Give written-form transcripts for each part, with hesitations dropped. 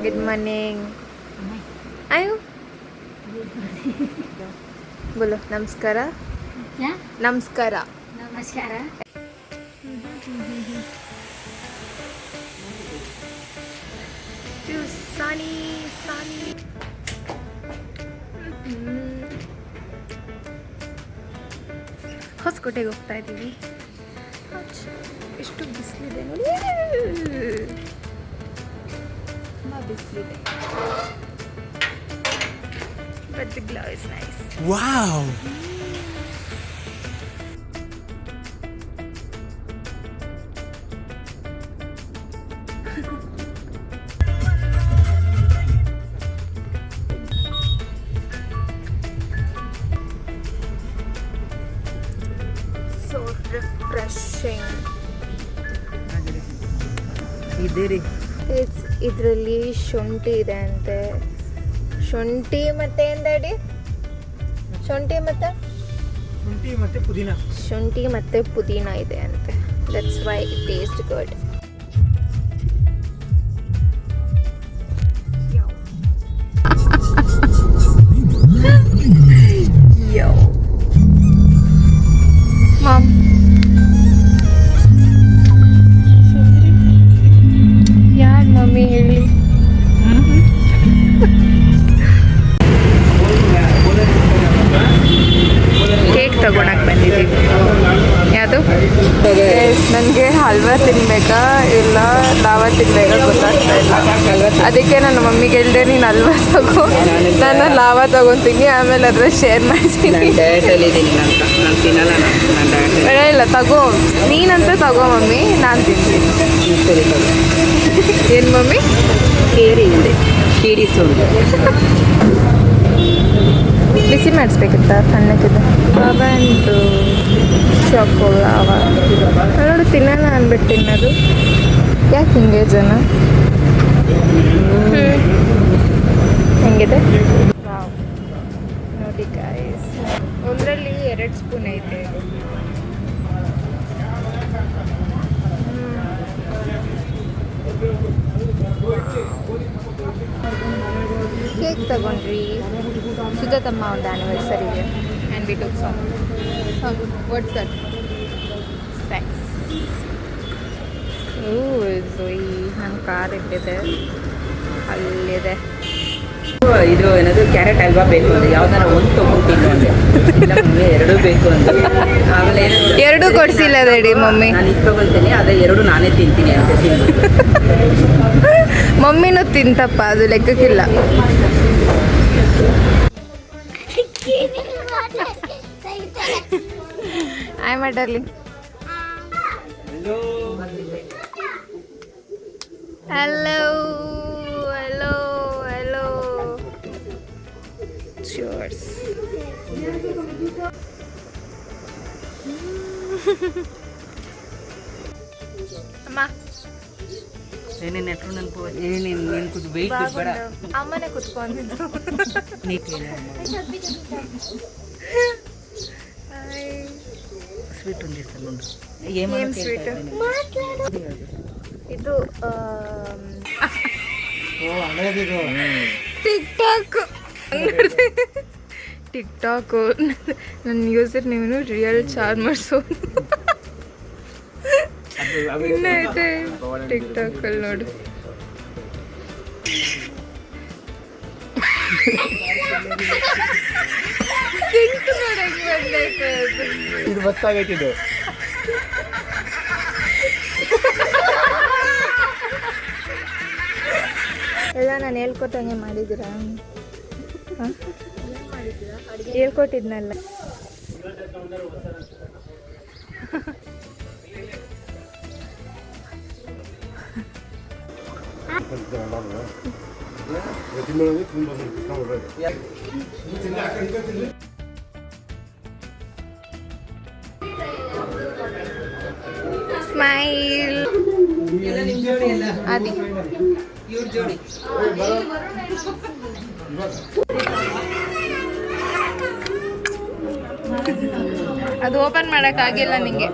Good morning. ಆಯು ಬೋಲೋ ನಮಸ್ಕಾರ. ನಮಸ್ಕಾರ. ನಮಸ್ಕಾರ. ಸಾನಿ ಸಾನಿ ಹೊಸಕೋಟೆಗೆ ಹೋಗ್ತಾ ಇದ್ದೀವಿ. ಎಷ್ಟು ಬಿಸಿಲಿದೆ ನೋಡಿ, ತುಂಬ ಬಿಸಿಲಿದೆ. But the glow is nice. Wow! So refreshing. ಇದರಲ್ಲಿ ಶುಂಠಿ ಇದೆ ಅಂತೆ. ಶುಂಠಿ ಮತ್ತೆ ಎಂದಡಿ ಶುಂಠಿ ಮತ್ತೆ ಪುದೀನ ಇದೆ ಅಂತೆ. That's why it taste good. Yo mom, ಯಾರು ಮಮ್ಮಿ ಹೇಳಿ? ಕೇಕ್ ತಗೊಳಕ್ ಬಂದಿದ್ದೀವಿ. ಯಾವುದು? ನನಗೆ ಹಲ್ವಾ ತಿನ್ಬೇಕಾ ಇಲ್ಲ ಲಾವಾ ತಿನ್ಬೇಕಾ ಗೊತ್ತಾಗ್ತಾ ಇಲ್ಲ. ಅದಕ್ಕೆ ನನ್ನ ಮಮ್ಮಿಗೆ ಹೇಳಿದೆ, ನೀನು ಹಲ್ವಾ ತಗೋ, ನಾನು ಲಾವಾ ತಗೊತೀನಿ, ಆಮೇಲೆ ಅದ್ರ ಶೇರ್ ಮಾಡ್ತೀನಿ. ಬೇಡ ಇಲ್ಲ ತಗೋ, ನೀನಂತ ತಗೋ ಮಮ್ಮಿ, ನಾನು ತಿಂತೀನಿ. ಏನು ಮಮ್ಮಿ? ಬಿಸಿ ಮಾಡಿಸ್ಬೇಕಿತ್ತ ತಣ್ಣಕ್ಕಿದೆ. ಅವಂತು ಚಾಕೋಲಾವ ನೋಡಿ ತಿನ್ನೋಣ ಅಂದ್ಬಿಟ್ಟು ತಿನ್ನೋದು. ಯಾಕೆ ಹಿಂಗೆ ಜನ? ಹೆಂಗಿದೆ ನೋಡಿ ಗಾಯ್ಸ್, ಒಂದರಲ್ಲಿ 2 ಸ್ಪೂನ್ ಐತೆ. ಕೇಕ್ ತಗೊಂಡ್ರಿ ಸುಜಾತಮ್ಮ ಒಂದು ಆ್ಯನಿವರ್ಸರಿಗೆ. And we took song. What's that? Snacks. Zoey ನನ್ನ ಕಾರ್ ಇಟ್ಟಿದೆ ಅಲ್ಲಿದೆ. ಇದು ಏನದು ಕ್ಯಾರೆಟ್ ಹಲ್ವಾ ಬೇಕು ಅಂದರೆ ಯಾವ್ದಾರ ಒಂದು ತೊಗೊಂಡು ಎರಡು ಬೇಕು ಅಂತ. ಆಮೇಲೆ ಎರಡು ಕೊಡ್ಸಿಲ್ಲ ರೆಡಿ ಮಮ್ಮಿ. ನಾನು ಇದು ತೊಗೊಳ್ತೀನಿ, ಅದೇ 2 ನಾನೇ ತಿಂತೀನಿ ಅಂತ ಮಮ್ಮಿನೂ ತಿಂತಪ್ಪ, ಅದು ಲೆಕ್ಕಕ್ಕಿಲ್ಲ. ಆಯ್ ಮಾಡಲಿ. Hello hello hello. ಚೀರ್ಸ್. ಅಮ್ಮ ಏನೇನು ನೆಟ್ರು ನೆನಪು ಏನೇನು ಕೂತು ವೆಯ್ಟ್ ಬೇಡ. ಅಮ್ಮನೇ ಕುತ್ಕೊಂಡಿದ್ದು. ಸ್ವೀಟ್ ಒಂದಿರ್ತಾರೆ ನೋಡಿ. ಏನು ಸ್ವೀಟ್? ಇದು ಟಿಕ್ಟಾಕು. ನನ್ನ ಯೂಸರ್ ನೇಮು ರಿಯಲ್ ಚಾರ್ಮರ್ಸು. ಇನ್ನೈತೆ ಟಿಕ್ಟಾಕಲ್ಲಿ ನೋಡು. ಇದು ಮಸ್ತಾಗೈತಿ. ಇದು ಎಲ್ಲ ನಾನು ಹೇಳ್ಕೊಟ್ಟಂಗೆ ಮಾಡಿದ್ದೀರಾ? ಹೇಳ್ಕೊಟ್ಟಿದ್ನಲ್ಲ. ಸ್ಮೈಲ್. ಆದಿ ಇವ್ರ ಜೋಡಿ ಅದು ಓಪನ್ ಮಾಡೋಕ್ಕಾಗಿಲ್ಲ ನಿಂಗೆ.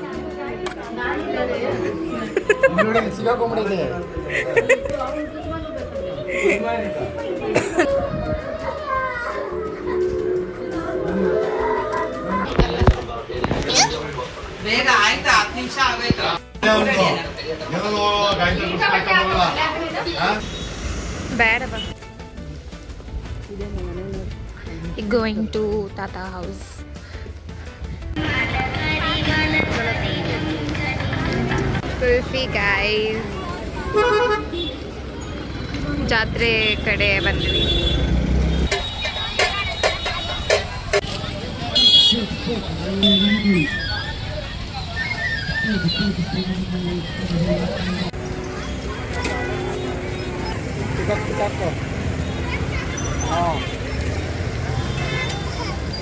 ಬೇಗ ಆಯ್ತಾ 10 ನಿಮಿಷ ಆಗೋಯ್ತು ಬೇಡ ಬಾ ಗೋಯಿಂಗ್ ಟು ತಾತಾ ಹೌಸ್. ಕುಲ್ಫಿ ಗೈಸ್, ಜಾತ್ರೆ ಕಡೆ ಬಂದ್ವಿ.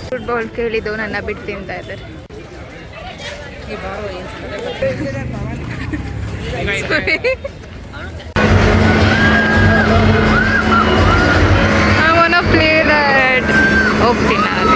ಫುಟ್ಬಾಲ್ ಕೇಳಿದ್ದು ನನ್ನ ಬಿಟ್ಟು ತಿಂತಾ ಇದ್ದಾರೆ. I wanna play that. ಹೋಗ್ತೀನಿ ನಾನು.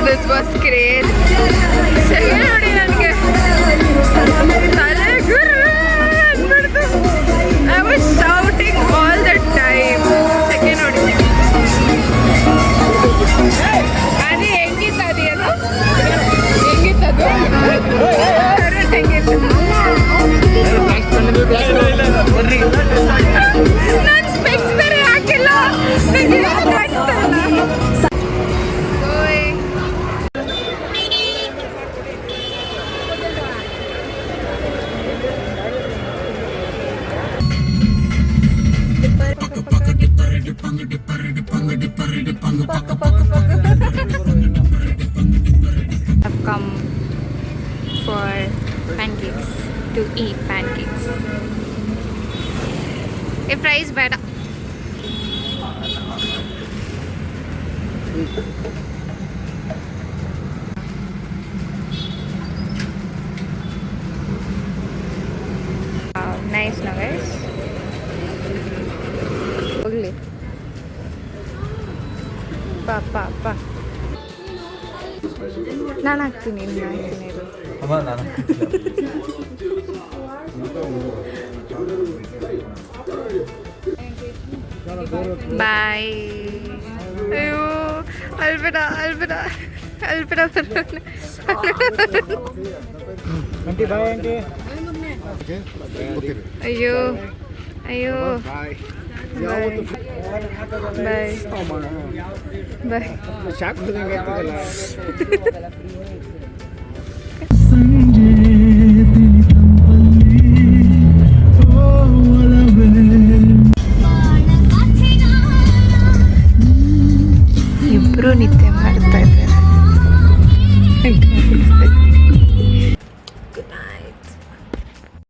This was great. ಸರಿ ನೋಡಿ ನನಗೆ ತಲೆ ಗುರ್ಬಿಡ್ತು. I was shouting all the time. ಸೆಕೆ ನೋಡಿ ಅದು ಹೆಂಗಿತ್ತು, ಅದು ಏನು ಹೆಂಗಿತ್ತದು ಹೆಂಗಿತ್ತು. ನಾನು ಸ್ಪೆಕ್ಸ್ ಬೇರೆ ಹಾಕಿಲ್ಲ, ನನಗೆ ಕಾಣಿಸ್ತಾ ಇಲ್ಲ. I've come for pancakes, to eat pancakes. If rice beda. Nice, no guys? ಹೋಗ್ಲಿ ಪಾ ನಾನು ಹಾಕ್ತೀನಿ, ಇನ್ನು ಹಾಕ್ತೀನಿ ಇದು. ಬಾಯ್. ಅಯ್ಯೋ ಅಲ್ಬೇಡ ಅಯ್ಯೋ ಬಾಯ್ ಬಾಯ್. ಇಬ್ರು ನಿದ್ದೆ ಮಾಡ್ತಾ ಇದ್ದಾರೆ.